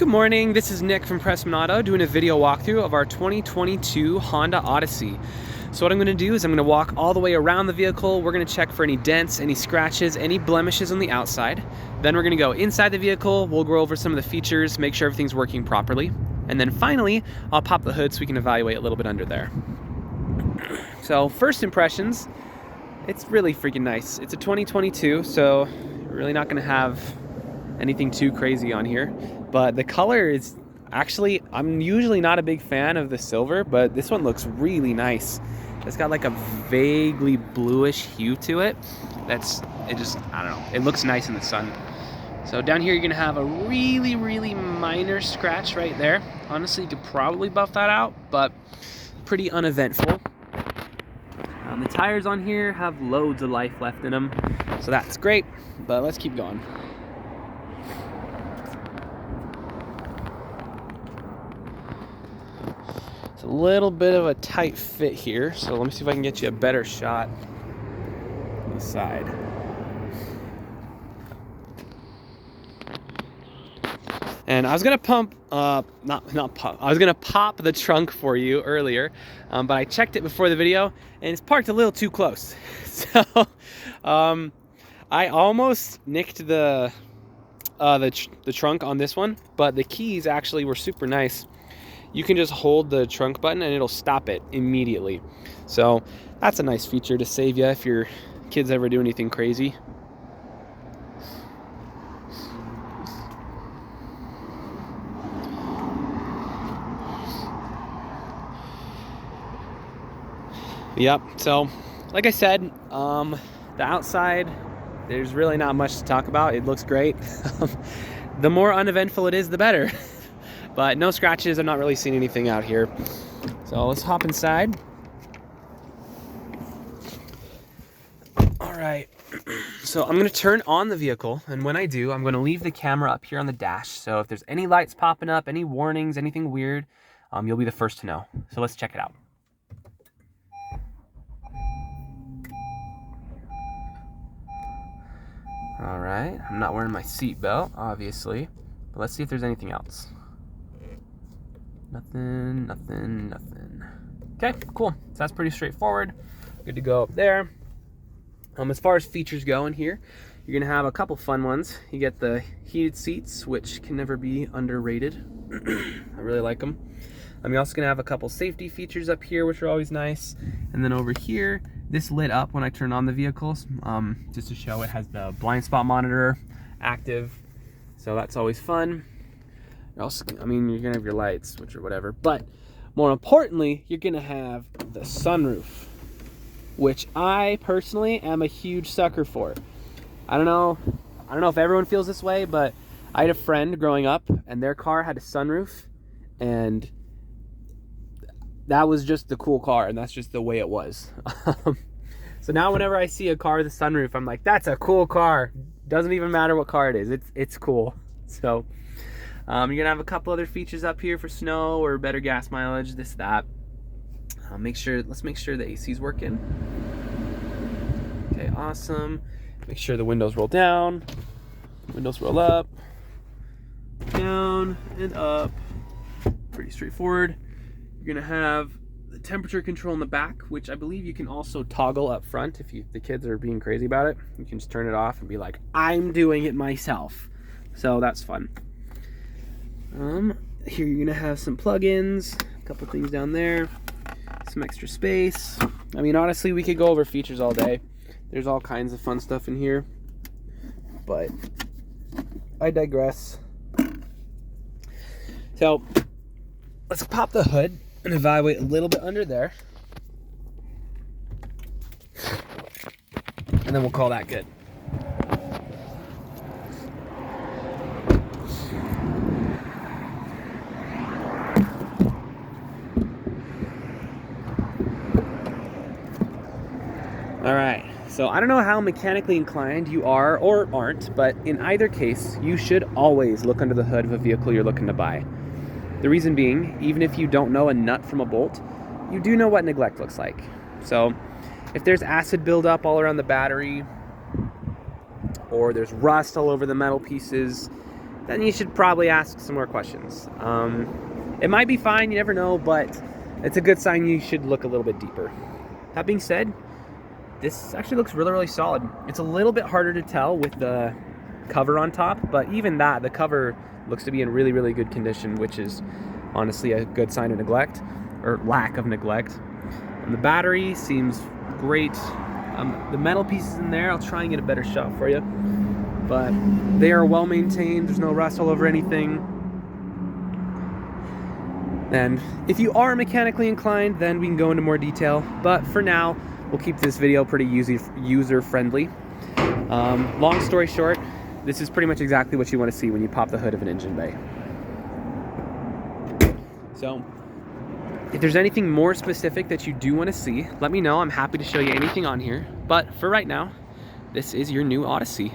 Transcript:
Good morning, this is Nick from Prestman Auto doing a video walkthrough of our 2022 Honda Odyssey. So what I'm going to do is I'm going to walk all the way around the vehicle. We're going to check for any dents, any scratches, any blemishes on the outside. Then we're going to go inside the vehicle, we'll go over some of the features, make sure everything's working properly. And then finally, I'll pop the hood so we can evaluate a little bit under there. So first impressions, it's really freaking nice. It's a 2022, so we're really not going to have anything too crazy on here. But the color is actually, I'm usually not a big fan of the silver, but this one looks really nice. It's got like a vaguely bluish hue to it. I don't know, it looks nice in the sun. So down here you're gonna have a really, really minor scratch right there. Honestly, you could probably buff that out, but pretty uneventful. The tires on here have loads of life left in them, so that's great, but let's keep going. It's a little bit of a tight fit here, so let me see if I can get you a better shot on the side. And I was gonna I was gonna pop the trunk for you earlier, but I checked it before the video, and it's parked a little too close. So I almost nicked the trunk on this one, but the keys actually were super nice. You can just hold the trunk button and it'll stop it immediately. So that's a nice feature to save you if your kids ever do anything crazy. Yep, so like I said, the outside, there's really not much to talk about. It looks great. The more uneventful it is, the better. But no scratches, I'm not really seeing anything out here. So let's hop inside. All right, so I'm gonna turn on the vehicle, and when I do, I'm gonna leave the camera up here on the dash. So if there's any lights popping up, any warnings, anything weird, you'll be the first to know. So let's check it out. All right, I'm not wearing my seatbelt, obviously, but let's see if there's anything else. Nothing. Okay, cool. So that's pretty straightforward. Good to go up there. As far as features go in here, you're gonna have a couple fun ones. You get the heated seats, which can never be underrated. I really like them. You're also gonna have a couple safety features up here, which are always nice. And then over here, this lit up when I turned on the vehicles, just to show it has the blind spot monitor active. So that's always fun. You're also, you're gonna have your lights, which are whatever, but more importantly, you're gonna have the sunroof, which I personally am a huge sucker for. I don't know if everyone feels this way, but I had a friend growing up and their car had a sunroof, and that was just the cool car, and that's just the way it was. So now whenever I see a car with a sunroof, I'm like, that's a cool car. Doesn't even matter what car it is, it's cool. So you're gonna have a couple other features up here for snow or better gas mileage, this, that. Let's make sure the AC's working. Okay, awesome. Make sure the windows roll down, windows roll up, down and up. Pretty straightforward. You're gonna have the temperature control in the back, which I believe you can also toggle up front if the kids are being crazy about it. You can just turn it off and be like, I'm doing it myself. So that's fun. Here you're gonna have some plugins, a couple things down there, some extra space. Honestly, we could go over features all day. There's all kinds of fun stuff in here, but I digress. So let's pop the hood and evaluate a little bit under there, and then we'll call that good. All right, so I don't know how mechanically inclined you are or aren't, but in either case, you should always look under the hood of a vehicle you're looking to buy. The reason being, even if you don't know a nut from a bolt, you do know what neglect looks like. So if there's acid buildup all around the battery, or there's rust all over the metal pieces, then you should probably ask some more questions. It might be fine, you never know, but it's a good sign you should look a little bit deeper. That being said, this actually looks really, really solid. It's a little bit harder to tell with the cover on top, but even that, the cover looks to be in really, really good condition, which is honestly a good sign of neglect, or lack of neglect. And the battery seems great. The metal pieces in there, I'll try and get a better shot for you, but they are well maintained. There's no rust all over anything. And if you are mechanically inclined, then we can go into more detail, but for now, we'll keep this video pretty user-friendly. Long story short, this is pretty much exactly what you want to see when you pop the hood of an engine bay. So, if there's anything more specific that you do want to see, let me know. I'm happy to show you anything on here. But for right now, this is your new Odyssey.